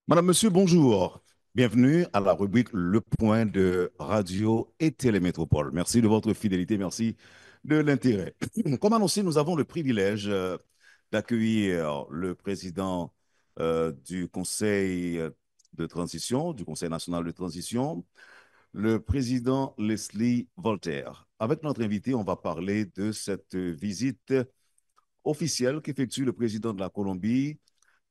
Madame, Monsieur, bonjour. Bienvenue à la rubrique Le Point de Radio et Télémétropole. Merci de votre fidélité, merci de l'intérêt. Comme annoncé, nous avons le privilège d'accueillir le président du Conseil de transition, du Conseil national de transition, le président Leslie Voltaire. Avec notre invité, on va parler de cette visite officielle qu'effectue le président de la Colombie,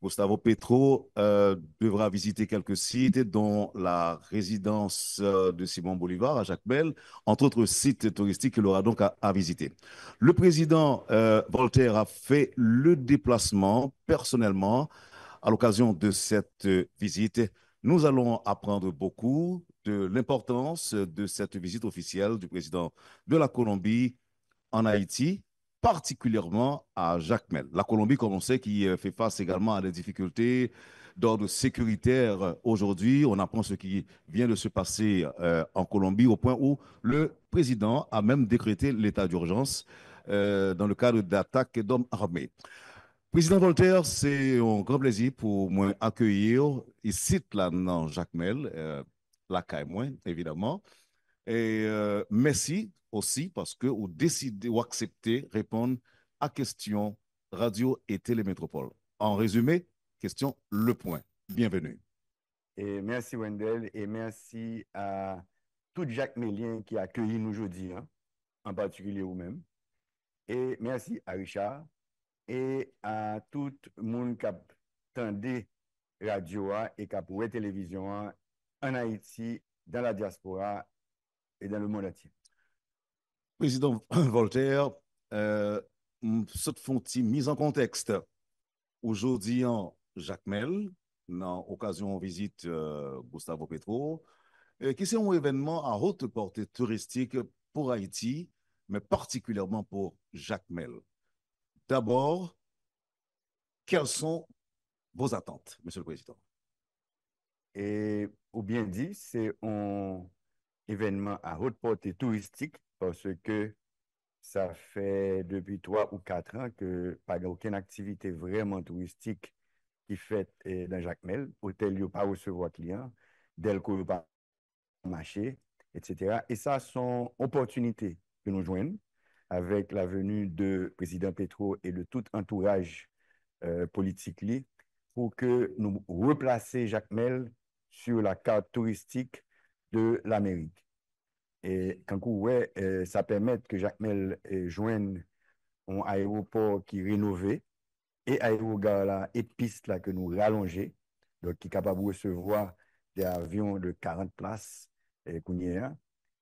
Gustavo Petro, devra visiter quelques sites, dont la résidence de Simon Bolivar à Jacmel, entre autres sites touristiques qu'il aura donc à visiter. Le président Voltaire a fait le déplacement personnellement à l'occasion de cette visite. Nous allons apprendre beaucoup de l'importance de cette visite officielle du président de la Colombie en Haïti, particulièrement à Jacmel. La Colombie, comme on sait, qui fait face également à des difficultés d'ordre sécuritaire aujourd'hui. On apprend ce qui vient de se passer en Colombie au point où le président a même décrété l'état d'urgence dans le cadre d'attaques d'hommes armés. Président Voltaire, c'est un grand plaisir pour moi accueillir ici, là, dans Jacmel, la caille, évidemment. Et merci aussi parce que vous décidez ou acceptez répondre à questions radio et télémétropole. En résumé, question Le Point. Bienvenue. Et merci Wendell et merci à tout Jacques Mélien qui a accueilli nous aujourd'hui, hein, en particulier vous-même. Et merci à Richard et à tout le monde qui a tendé radio et qui a pour télévision en Haïti, dans la diaspora et dans le monde entier. Président Voltaire, cette fontie mise en contexte. Aujourd'hui, en Jacques Mel, dans occasion visite Gustavo Petro, qui c'est un événement à haute portée touristique pour Haïti, mais particulièrement pour Jacques Mel. D'abord, quelles sont vos attentes, Monsieur le Président? Et ou bien dit, c'est un événement à haute portée touristique parce que ça fait depuis 3 ou 4 ans que pas aucune activité vraiment touristique qui fait dans Jacmel. Hôtel, il pas recevoir clients, Delco, il pas marché, etc. Et ça sont opportunités que nous joignons avec la venue de président Petro et de tout entourage politique li, pour que nous replacer Jacmel sur la carte touristique de l'Amérique. Et quand ouais, ça permet que Jacmel joigne un aéroport qui est rénové et aérogare là, et piste là que nous rallongé, donc qui est capable de recevoir des avions de 40 places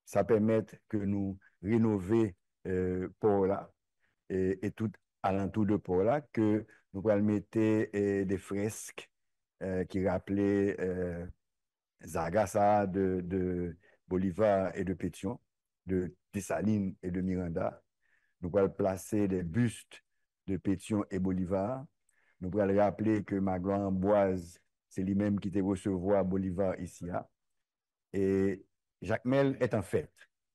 ça permet que nous rénover port là et tout alentour de port là, que nous allons mettre des fresques qui rappelaient Zagasa de Bolivar et de Pétion, de Dessalines et de Miranda. Nous allons placer des bustes de Pétion et Bolivar. Nous allons rappeler que Magloire Amboise, c'est lui-même qui était recevoir Bolivar ici. Et Jacques Mel est en fait.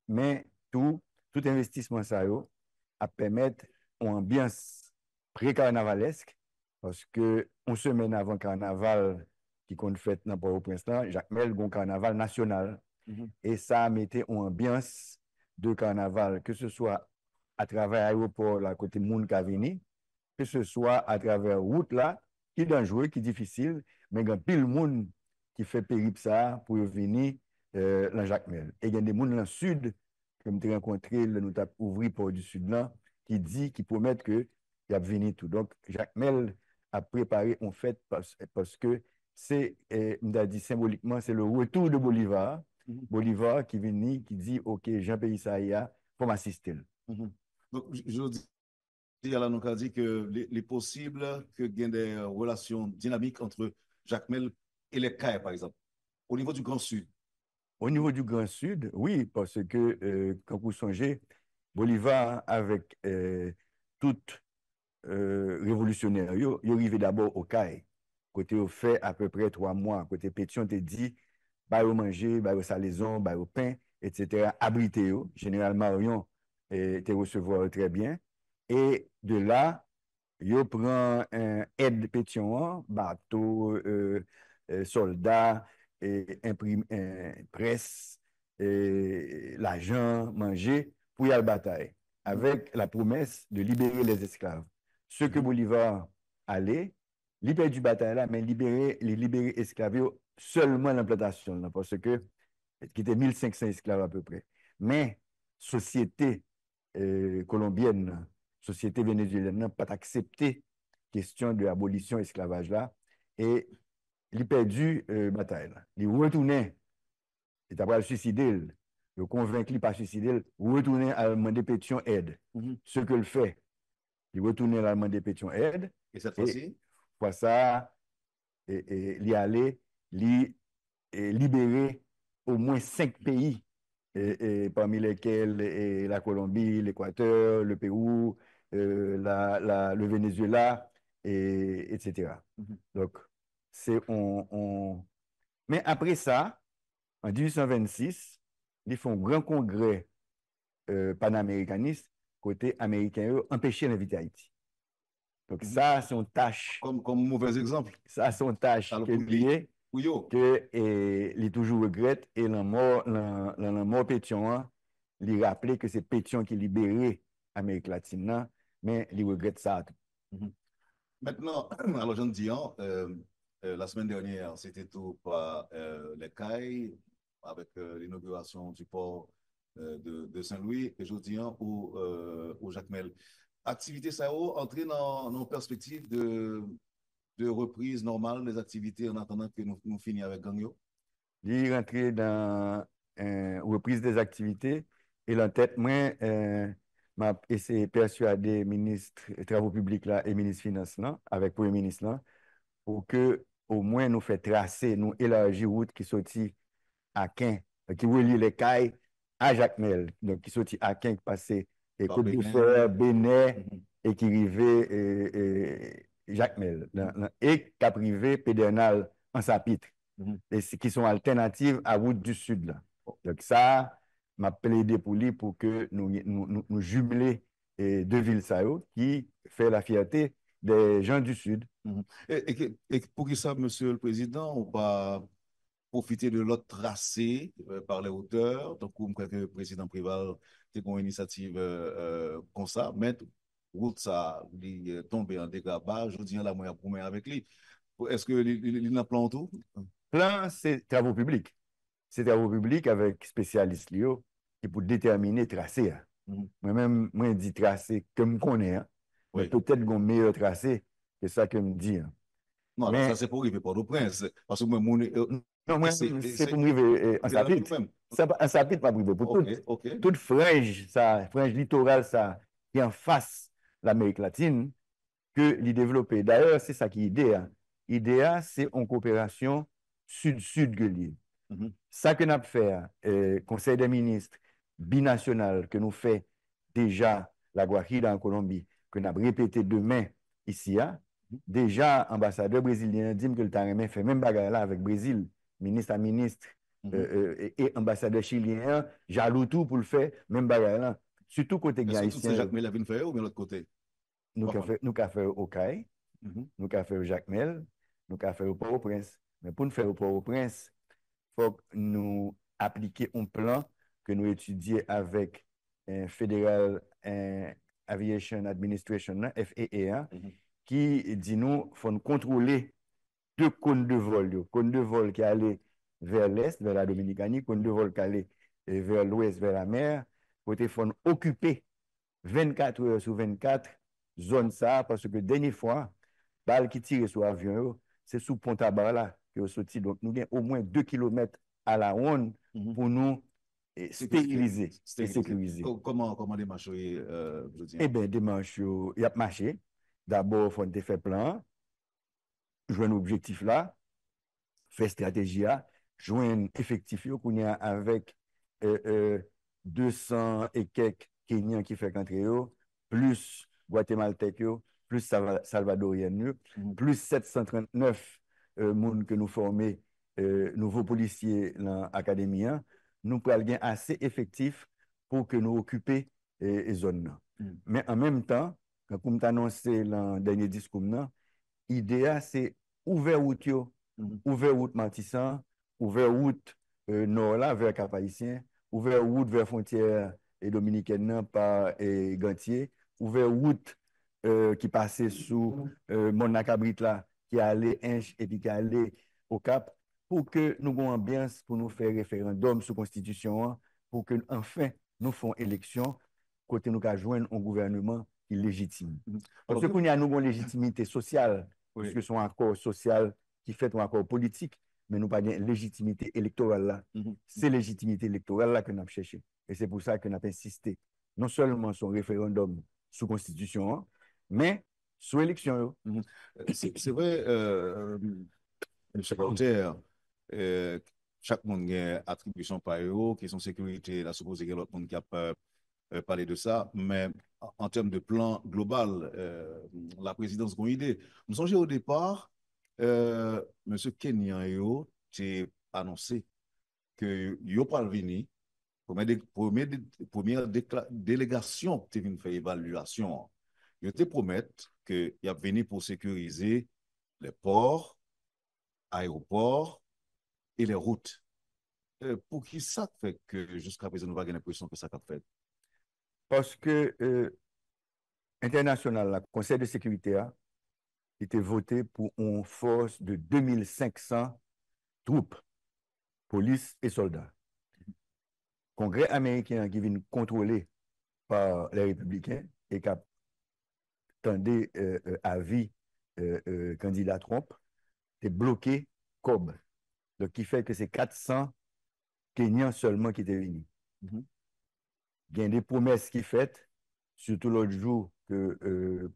Mais tout investissement ça a permettre une ambiance pré-carnavalesque parce que on semaine avant carnaval qui compte fait dans Port-au-Prince, Jacques Mel a un carnaval national. Et ça a mis une ambiance de carnaval, que ce soit à travers l'aéroport, là, côté Moun Kavini, que ce soit à travers route là, qui est dangereux, qui est difficile, mais il y a pile monde qui fait périple ça pour venir dans Jacmel. Et il y a des gens dans le sud, comme tu as rencontré, nous avons ouvert pour du sud là, qui promettent que il a venir tout. Donc, Jacmel a préparé en fait parce que c'est, on a dit symboliquement, c'est le retour de Bolivar. Bolivar qui vient, qui dit, OK, Jean-Pays Saïa, pour m'assister. Donc, je dis à la nous dit que les possibles que il y ait des relations dynamiques entre Jacques Mel et les CAI, par exemple, au niveau du Grand Sud. Au niveau du Grand Sud, oui, parce que quand vous songez, Bolivar, avec tout révolutionnaire, il arrivé d'abord au CAI. Côté au fait à peu près 3 mois. Côté Pétion te dit, bah au manger, bah au salaison, bah au pain, etc. Abrité, généralement, Marion te recevoir très bien. Et de là, il prend un aide Pétion, bateau, soldats, presse, l'argent, manger pour y aller à la bataille, avec la promesse de libérer les esclaves. Ce que Bolivar allait, libérer du bataille là, mais les libérer esclaves seulement l'implantation, parce que qui était 1500 esclaves à peu près. Mais société colombienne, société vénézuélienne n'a pas accepté question de l'abolition de l'esclavage là et il a perdu bataille là. Il retournait, il a pas suicidé, il convaincu de pas suicider, retourner à demander pétition aide. Ce que le fait, il retournait à demander pétition aide. Et cette fois-ci? Pour ça, il est allé, il libérer au moins 5 pays, parmi lesquels la Colombie, l'Équateur, le Pérou, le Venezuela, etc. Donc, mais après ça, en 1826, ils font un grand congrès panaméricaniste, côté américain, empêcher d'inviter Haïti. Donc, ça, c'est une tâche. Comme mauvais exemple. Ça, c'est une tâche que il toujours regrette et la mort Pétion, il rappelait que c'est Pétion qui libérait l'Amérique latine, mais il regrette ça. Maintenant, alors je dis, la semaine dernière, c'était tout par les CAI avec l'inauguration du port de Saint-Louis et je dis au Jacmel. Activité ça entrer dans nos perspectives de reprise normale des activités en attendant que nous finissions avec Gagnon? Il est rentré dans reprise des activités et la tête, moi, m'a essayé de persuader le ministre des Travaux publics là, et le ministre des Finances là, avec le Premier ministre là, pour que au moins nous fait tracer, nous élargir route qui sortit à Quin, qui relie les cailles à Jacmel, donc qui sortit à Quin, qui passait et Côte d'Ivoire, Bénin, et qui arrivait Jacmel, et qui a privé Pédernal en Sapitre, et qui sont alternatives à route du Sud. Là. Donc ça, m'a plaidé pour lui pour que nous jumeler deux villes qui fait la fierté des gens du Sud. Et pour qui ça, Monsieur le Président, on va profiter de l'autre tracé par les hauteurs, donc comme que le président Préval a une initiative comme ça, mais route ça, il est tombé en dégâts, je dis la moyen pour avec lui. Est-ce que il a plan tout? Plan, c'est travaux publics. C'est travaux publics avec spécialistes Lio et pour déterminer tracé. Moi-même, moi, je dis tracé comme je connais, mais peut-être qu'on meilleur tracé que ça que me dit. Non, mais, ça c'est pour arriver Port-au-Prince. Parce que moi, non, moi, c'est pour arriver en Sapitre. En Sapitre, pas privé. Pour toute frange, ça, frange littorale, ça, qui est en face de l'Amérique latine, que l'y développer. D'ailleurs, c'est ça qui est l'idée. L'idée, c'est en coopération sud-sud que l'île. Ça que nous avons fait, Conseil des ministres binational, que nous fait déjà la Guajira en Colombie, que nous avons répété demain ici, déjà, ambassadeur brésilien dit que le temps fait même bagarre là avec Brésil, ministre à ministre, et ambassadeur chilien, jaloux tout pour le faire, même bagarre là. Surtout côté haïtien. C'est Jacques Mel fait ou bien l'autre côté? Nous avons fait au CAI, nous avons fait au Jacques Mel, nous avons fait au Port-au-Prince. Mais pour nous faire au Port-au-Prince, il faut que nous appliquions un plan que nous étudions avec Federal Aviation Administration, FAA, qui dit nous, il faut nous contrôler deux cônes de vol. Cône de vol qui allait vers l'est, vers la Dominicanie, cône de vol qui allait vers l'ouest, vers la mer. Il faut nous occuper 24 heures sur 24 zone ça, parce que dernière fois, balle qui tire sur l'avion, c'est sous Pont-à-Bar là que est sorti. Donc, nous avons au moins 2 km à la ronde pour nous stériliser et sécuriser. Comment démarcher, je dis? Eh bien, démarche, il y a marché. D'abord, il faut faire plan, jouer un objectif là, faire stratégie là, joindre effectif qu'on y a avec 200 et quelques Kenyans qui fait qu'entrer plus Guatémaltèques, plus Salvadoriens, plus 739 monde que nous formons, nouveaux policiers dans l'académie, nous prenons gain assez effectif pour que nous occupions les zones. Mais en même temps, comme tu as annoncé dans le dernier discours, l'idée c'est ouvrir route ouvert route Martissan, ouvert route nord là vers Cap-Haïtien, ouvert route vers frontière et dominicaine nan, par Gantier, ouvert route qui passait sous Monacabrit là, qui allait Inche et puis qui allait au Cap, pour que nous ayons ambiance pour nous faire référendum sur la Constitution, hein, pour que enfin nous fassions élection, côté nous joindre un gouvernement qui est légitime. Parce Alors, que nous avons une légitimité sociale, oui. puisque c'est un accord social qui fait un accord politique, mais nous n'avons pas de légitimité électorale là. C'est légitimité électorale là que nous avons cherché. Et c'est pour ça que nous avons insisté, non seulement sur le référendum sous Constitution, hein, mais sur l'élection. C'est vrai, M. Voltaire, chaque monde a une attribution par eux, question sécurité, la supposé qu'il y a l'autre monde qui a parlé de ça, mais en termes de plan global, la présidence a une idée. Nous songeons au départ, M. Kenyan yo, j'ai annoncé que yo pas venir, première délégation qui vient faire évaluation, yo te promettent que y a venu pour sécuriser les ports, aéroports et les routes. Pour qui ça fait que jusqu'à présent, nous n'avons pas l'impression que ça a fait? Parce que international, le Conseil de sécurité a été voté pour une force de 2500 troupes, police et soldats. Congrès américain qui vient contrôler par les républicains et qui attendait avis candidat Trump, est bloqué COB. Donc, qui fait que c'est 400 Kenyans seulement qui étaient venus. Il y a des promesses qui sont faites, surtout l'autre jour que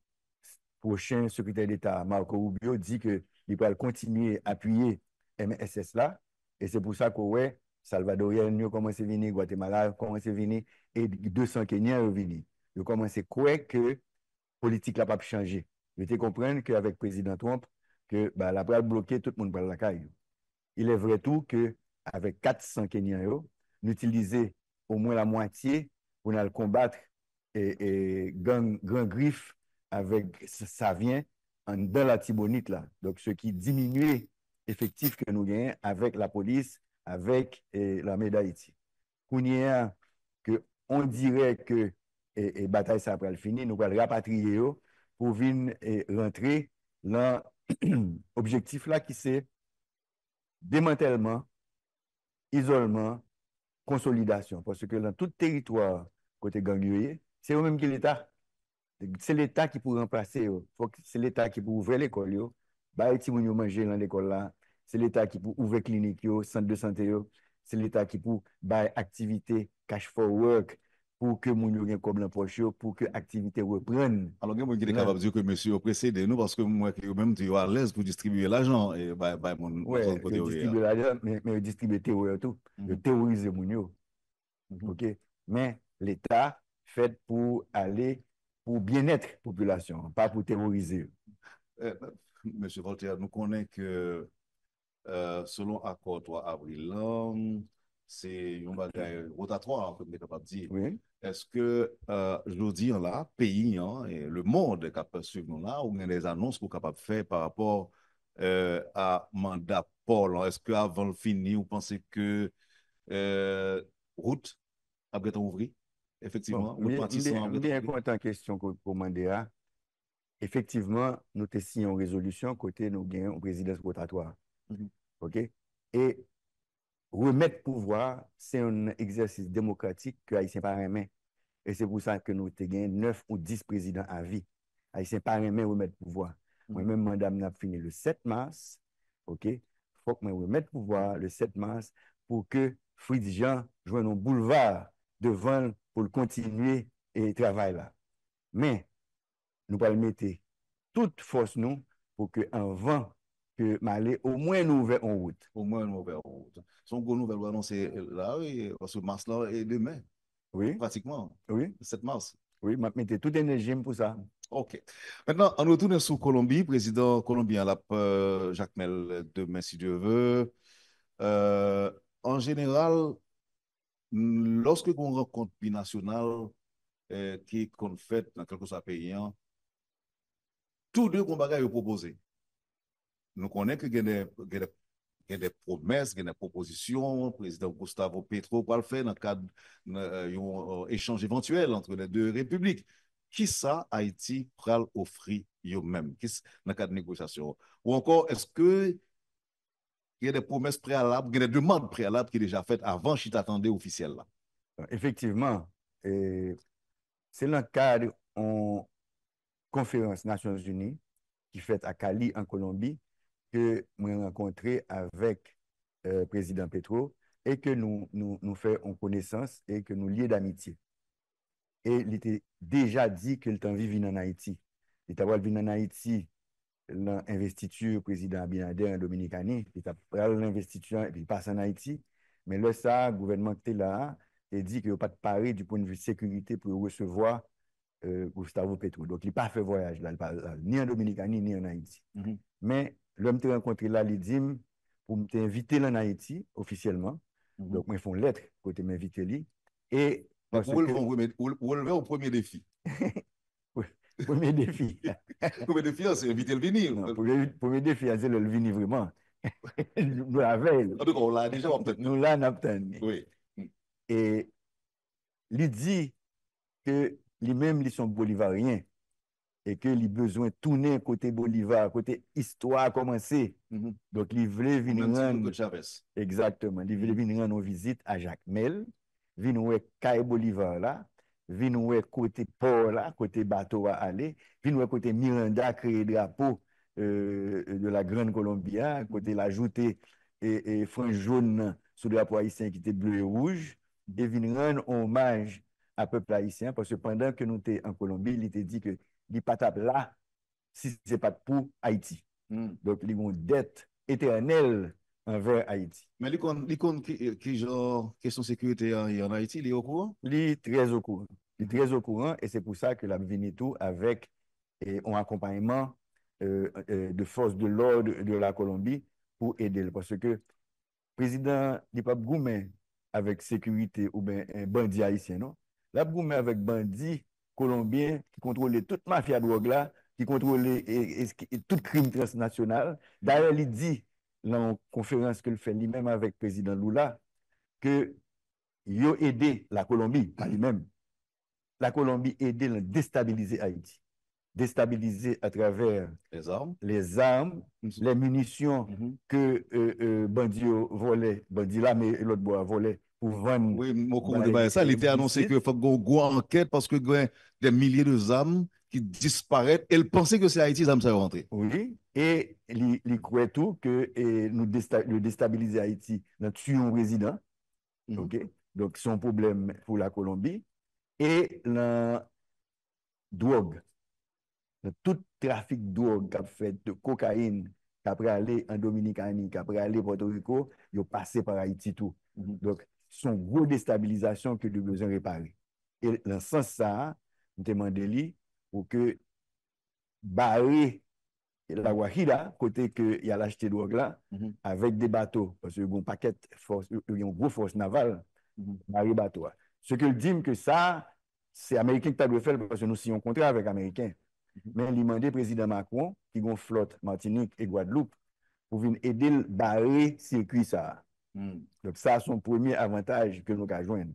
prochain secrétaire d'État, Marco Rubio, dit qu'il va continuer à appuyer MSS là. Et c'est pour ça que, ouais, Salvadorien, nous commencé à venir, Guatemala commencé à venir, et 200 Kenyans sont venus. Ils commencent à croire que la politique n'a pas changé. Ils te comprennent qu'avec le président Trump, que bah, la va bloquer tout le monde par la caille. Il est vrai tout qu'avec 400 Kenyans, nous utilisons au moins la moitié pour nous combattre et grand griffe avec ça vient dans la Tibonite là. Donc, ce qui diminue l'effectif que nous gagnons avec la police, avec l'armée d'Haïti. On dirait que la bataille ça va finir, nous allons rapatrier pour venir rentrer dans l'objectif là qui c'est démantèlement, isolement, consolidation. Parce que dans tout territoire côté ganglier, c'est eux-mêmes qui l'État. C'est l'État qui peut remplacer. C'est l'État qui peut ouvrir l'école. Bah, si vous manger dans l'école là, c'est l'État qui peut ouvrir clinique, centre de santé. C'est l'État qui peut faire activité cash for work pour que mon yo gen comme l'empoche pour que l'activité reprenne. Alors, il y a capable de dire que monsieur est précédé nous parce que moi, même, tu es à l'aise pour distribuer l'argent et mon Ouais, côté. distribuer l'argent, mais distribuer théorie tout. Théoriser mon yo. OK? Mais l'État fait pour aller pour bien-être population, pas pour terroriser. Monsieur Voltaire, nous connaissons que selon accord 3 avril, c'est un bagage rotatoire, comme on est capable de dire. Oui. Est-ce que, je dis là, pays, hein, et le monde est capable de suivre nous là, ou il y a des annonces qu'on est capable de faire par rapport à mandat Paul? Est-ce qu'avant le fini, vous pensez que route après être ouvert? Effectivement, route Matissan après être Bien ouvert? content question que vous demandez. Effectivement, nous avons signé une résolution côté nous gagnons une présidence rotatoire. OK? Et remettre pouvoir, c'est un exercice démocratique que Haïtien pas main. Et c'est pour ça que nous avons 9 ou 10 présidents à vie. Haïtien pas main remettre pouvoir. Moi-même, mandat m'a fini le 7 mars. OK? Il faut que je remette pouvoir le 7 mars pour que Fritz Jean joigne un boulevard devant pour continuer et travail là. Mais nous allons mettre toute force nous pour que avant que Malé, au moins nous ouvert en route. Au moins nous ouvert en route. Son gros nouvelle va annoncer là, oui, parce que mars là est demain, Oui, pratiquement, oui, le 7 mars. oui, je mettre toute énergie pour ça. OK. Maintenant, on retourne sur Colombie. Président colombien, Jacques Mel, demain, si Dieu veut. Euh, En général, lorsque on rencontre binational qui qu'on fait dans quelque chose pays, tous deux combats sont proposés. nous connaissons qu'il y a des promesses, il y a des propositions. Le président Gustavo Petro va le faire dans le cadre d'un échange éventuel entre les deux républiques. Qui ça, Haïti, pral offrir eux-mêmes dans le cadre de négociation? Ou encore, est-ce que il y a des promesses préalables, il y a des demandes préalables qui sont déjà faites avant que attendais officiel là? Effectivement, c'est dans le cadre d'une conférence Nations Unies qui fait à Cali, en Colombie, que nous avons rencontré avec le président Petro et que nous faisons connaissance et que nous lions d'amitié. Et il était déjà dit qu'il était vivre en Haïti. Il était venu en Haïti l'investiture président Abinader en Dominicanie, il a pris l'investiture et puis il passe en Haïti. Mais là, ça, le gouvernement qui était là, il dit qu'il n'y a pas de pari du point de vue de sécurité pour recevoir Gustavo Petro. Donc, il n'a pas fait voyage là, ni en Dominicanie, ni en Haïti. Mais l'homme que rencontré là, il dit pour m'inviter en Haïti officiellement. Donc, moi, ils font lettre pour m'inviter là. Et donc, vous relevez au premier défi. Premier défi. Premier défi, c'est éviter le venir. Non, premier défi, c'est le venir vraiment. Nous la veille. En tout cas, on l'a déjà obtenu. Nous l'avons obtenu. Oui. Et il dit que lui-même, ils sont bolivariens et que les besoin de tourner côté Bolivar, côté histoire commencer. Donc, il voulait venir rendre. Exactement. Il voulait venir rendre une visite à Jacques Mel, venir voir Caille Bolivar là, venir voir côté port là, côté bateau à aller, venir voir côté Miranda créer drapeau de la Grande Colombia, côté la joutée et frange jaune sous le drapeau haïtien qui était bleu et rouge, et venir rendre hommage à peuple haïtien, parce que pendant que nous étions en Colombie, il était dit que il pas là si ce n'est pas pour Haïti. Donc, il y a une dette éternelle envers Haïti. Mais qui genre question sécurité en Haïti, il est au courant? Il est très au courant. Il est très au courant et c'est pour ça que la venu tout avec un accompagnement de forces de l'ordre de la Colombie pour aider. Parce que le président n'est pas gourmet avec sécurité ou bien un bandit haïtien, non? La gourmet avec bandit colombien qui contrôle toute mafia drogue là, qui contrôle tout crime transnational. D'ailleurs, il dit dans une conférence qu'il fait lui-même avec le président Lula que il a aidé la Colombie, pas lui-même. La Colombie a aidé à déstabiliser Haïti. Déstabiliser à travers les armes, les munitions que bandits volaient, bandits là, mais l'autre bois volait pour vendre. Oui, au cours de ça, il était annoncé qu'il faut qu'on go enquête parce que y a des milliers de âmes qui disparaissent. Elle pensait que c'est Haïti, ça me serait rentré. Oui, et il croit tout que nous déstabiliser Haïti, nous tuons un résident. OK? Donc, c'est un problème pour la Colombie. Et la drogue, tout trafic de drogue qu'a fait de cocaïne, qu'après aller en Dominicanie, qu'après aller à Porto Rico, il passé par Haïti tout. Donc, c'est une grosse déstabilisation que nous besoin réparer. Et dans ce sens, ça, nous demandons pour que barrer la Guajira, côté qu'il y a l'acheté de drogue là, avec des bateaux, parce qu'il y a un paquet force, il y a une grosse force navale, barrer bateau. Ce que dit que ça, c'est Américain qui doit faire parce que nous signons un contrat avec Américains. Mais il demande au président Macron, qui a une flotte Martinique et Guadeloupe, pour venir aider à barrer le circuit ça. Donc ça, c'est son premier avantage que nous avons joindre.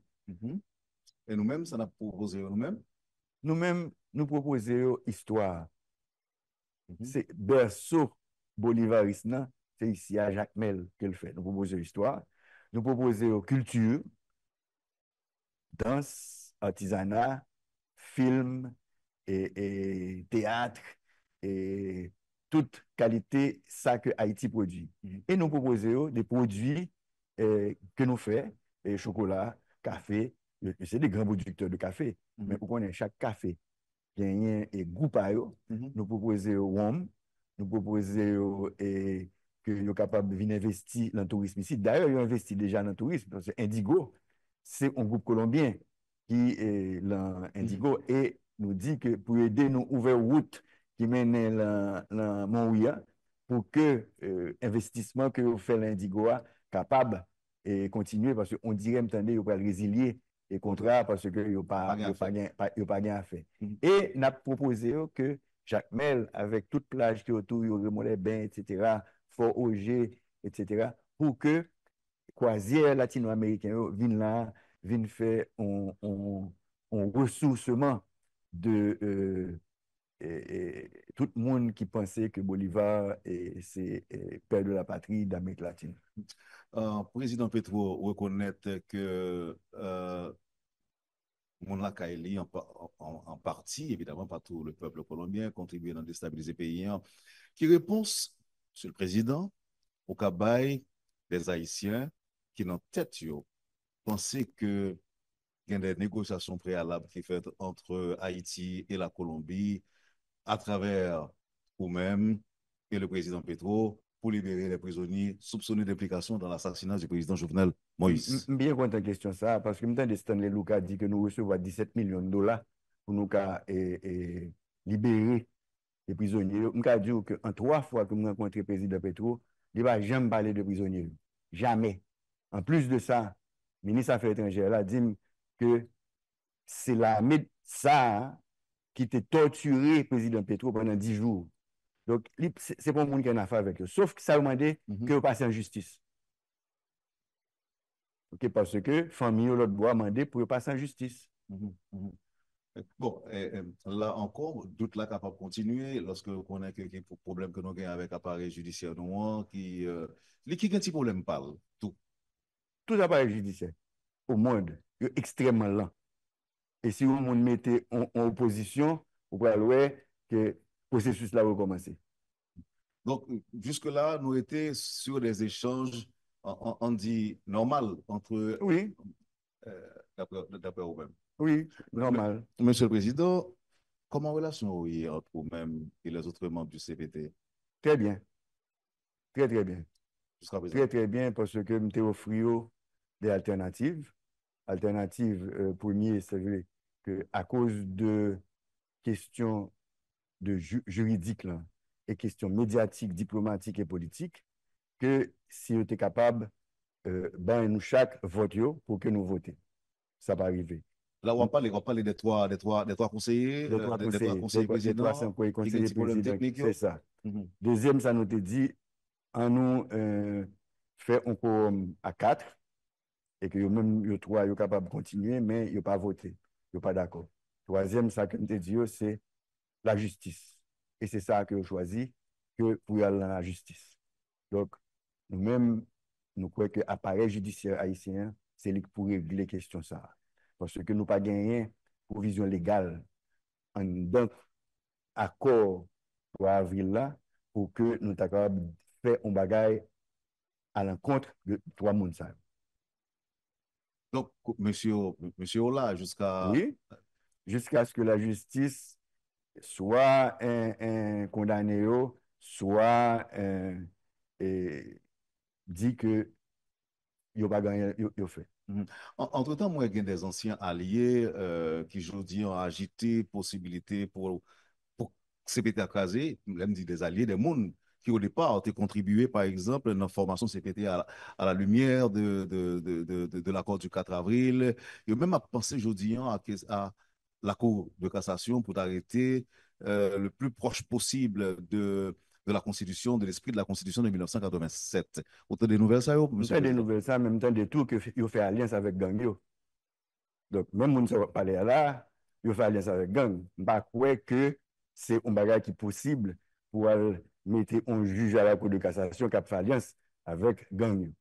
Et nous-mêmes, ça n'a proposé nous-mêmes? Nous-mêmes, nous proposons histoire. C'est berceau bolivariste, c'est ici à Jacques Mel qu'elle fait. Nous proposons histoire, nous proposons culture, danse, artisanat, film et théâtre et toute qualité ça que Haïti produit. Et nous proposons des produits que nous faisons, chocolat, café, c'est des grands producteurs de café, mais pour qu'on ait chaque café gagnent et goût par eux. Nous proposons WOM, nous proposons que sont capables de venir investir dans le tourisme ici. D'ailleurs, ils ont investi déjà dans le tourisme, parce que Indigo, c'est un groupe colombien qui est dans Indigo et nous dit que pour aider nous ouvrir route qui mène dans Montouya pour que l'investissement que vous faites l'Indigo capable de continuer parce qu'on dirait que vous va résilier et contrat parce que il n'y a pas rien à faire. Et nous avons proposé que Jacques Mel, avec toute plage qui est autour, les Bains, etc., Fort Auger, etc., pour que croisière latino-américaine viennent là, viennent faire un ressourcement de tout le monde qui pensait que Bolivar c'est père de la patrie d'Amérique latine. Président Petro reconnaît que mon Kaili, en partie, évidemment, pas tout le peuple colombien, contribue à déstabiliser le pays. Qui répond, Monsieur le Président, au cabaye des Haïtiens qui, dans tête, pensaient que il y a des négociations préalables qui sont faites entre Haïti et la Colombie à travers vous-même et le président Petro pour libérer les prisonniers soupçonnés d'implication dans l'assassinat du président Jovenel Moïse. Bien content de question ça, parce que maintenant, Stanley Luca dit que nous recevons 17 millions de dollars pour nous libérer les prisonniers. Je dis qu'en 3 fois que nous rencontré le président Petro, il ne va jamais parler de prisonniers. Jamais. En plus de ça, le ministre des Affaires étrangères a dit que c'est l'armée ça qui était torturé le président Petro pendant 10 jours. Donc, c'est pas le monde qui a une affaire avec eux. Sauf que ça a demandé que vous passiez en justice. Okay, parce que famille l'autre bois demandé pour passer en justice. Bon, là encore, doute là capable de continuer lorsque on connaît que problème que nous avons avec l'appareil judiciaire qui a un petit problème parle tout. Tout appareil judiciaire au monde est extrêmement lent. Et si vous monde mettez en opposition, vous pouvez voir que le processus là va commencer. Donc, jusque-là, nous étions sur des échanges, on dit, normal entre. Oui. D'après vous-même. Oui, normal. Monsieur le Président, comment relation est entre vous-même et les autres membres du CPT? Très bien. Très, très bien. Jusqu'à présent. Très, très bien, parce que je t'ai offert des alternatives. Alternatives, premier, c'est vrai que à cause de questions juridiques là, et questions médiatiques, diplomatiques et politiques, que si on était capable, ben nous chaque vote pour que nous votions. Ça va arriver. Là, on va parler des trois conseillers, des trois conseillers présidents, conseillers présidents, c'est ça. Deuxième, ça nous te dit, en nous fait encore à 4, et que même les 3 sont capables de continuer, mais ils n'ont pas voté, ils n'ont pas d'accord. Troisième, ça que nous te dit, c'est la justice. Et c'est ça que nous choisi que pour aller dans la justice. Donc, nous-mêmes, nous croyons que l'appareil judiciaire haïtien, c'est lui qui pourrait régler les questions ça. Parce que nous pas gagné provision légale en d'un accord pour avril là, pour que nous soyons capables de faire un bagage à l'encontre de 3 personnes. Donc, monsieur Ola, Oui, jusqu'à ce que la justice soit un condamné, soit dit que il n'a pas gagné, il fait. Entre-temps, moi, il y a des anciens alliés qui, aujourd'hui, ont agité possibilité pour CPT à même dit des alliés, des mondes qui, au départ, ont contribué, par exemple, dans la formation CPT à la lumière de l'accord du 4 avril. Il y a même à penser aujourd'hui à la Cour de cassation pour arrêter le plus proche possible de la Constitution, de l'esprit de la Constitution de 1987. Autant des nouvelles, ça, monsieur le des Président? nouvelles, ça, en même temps, des tout que il fait alliance avec gang. Donc, même si on parle là, il fait alliance avec gang. Je ne crois que c'est un bagage qui est possible pour mettre un juge à la Cour de cassation qui a fait alliance avec gang.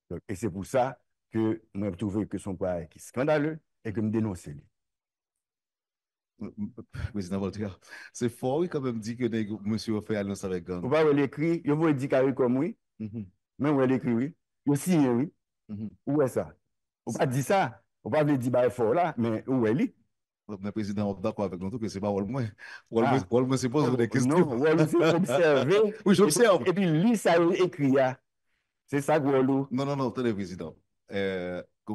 Donc, et c'est pour ça que je trouve que son pas est scandaleux et que je dénonce. Président Voltaire, c'est fort, il quand même dit que monsieur a fait alliance avec gang. Vous voyez l'écrit, il vous dit carré comme oui, mais vous l'écrit oui, vous signez oui. Où est ça? On ne pas dire ça, on ne pas dire bah fort là, mais où est lui? Le président est d'accord avec nous que c'est pas Walmer. Ah. Walmer se pose des questions. Non, Walmer c'est observer. Oui, j'observe. Et puis lui, ça écrit là. C'est ça, Walmer. Non, attendez, président.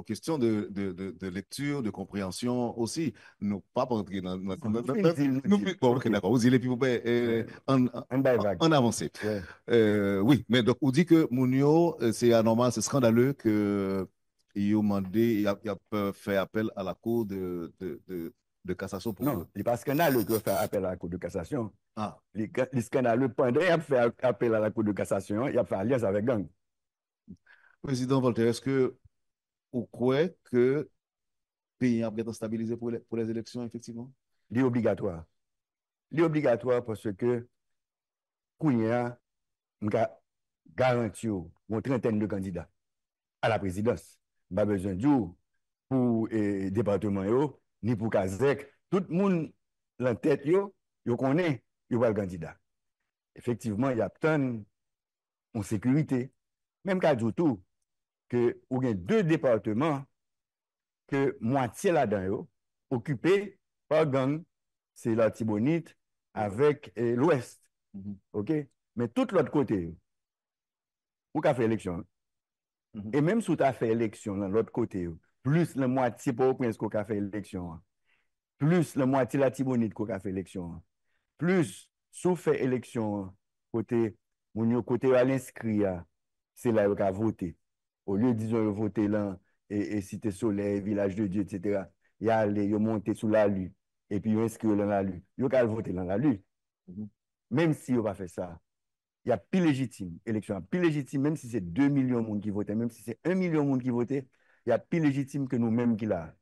Question de lecture, de compréhension aussi. Nous pas rentrer dans. Bon, ok, d'accord. Vous y allez, puis vous pouvez en avancer. Oui, mais donc, vous dit que Mounio, c'est anormal, c'est scandaleux que il a demandé, il a fait appel à la Cour de cassation pour Non, eux. il n'est pas scandaleux que faire appel à la Cour de cassation. Ah, Les scandaleux, pendant qu'il a fait appel à la Cour de cassation, il a fait alliance avec gang. Président Voltaire, est-ce que vous croyez que le pays a été stabilisé pour les élections, effectivement? Il est obligatoire. Il est obligatoire parce que, Kounia, on a garanti une trentaine de candidats à la présidence. Pas besoin de jour pour le département, ni pour Kazek. Tout le monde, en tête, yo connaît, yo va le candidat. Effectivement, il y a tant en sécurité. Même qu'à tout, que ou bien deux départements que moitié là-dedans occupés par gang, c'est la Tibonite avec l'Ouest. Mhm. OK? Mais tout l'autre côté, où qu'a fait élection. Et même si tu as fait élection de l'autre côté, plus la moitié pour Prince qui a fait élection, plus la moitié la Tibonite qui a fait élection, plus sous fait élection côté mon côté à l'inscrit, c'est là où a voté. Au lieu disons de voter là et Cité Soleil, Village de Dieu, etc. Il y a allé, il monté sous la lue et puis il inscrit dans la lue. Il a voté dans la lue. Même si il pas fait ça, il y a plus légitime, élection plus légitime, même si c'est 2 millions de monde qui votent, même si c'est 1 million de monde qui votent, il y a plus légitime que nous-mêmes qui l'a.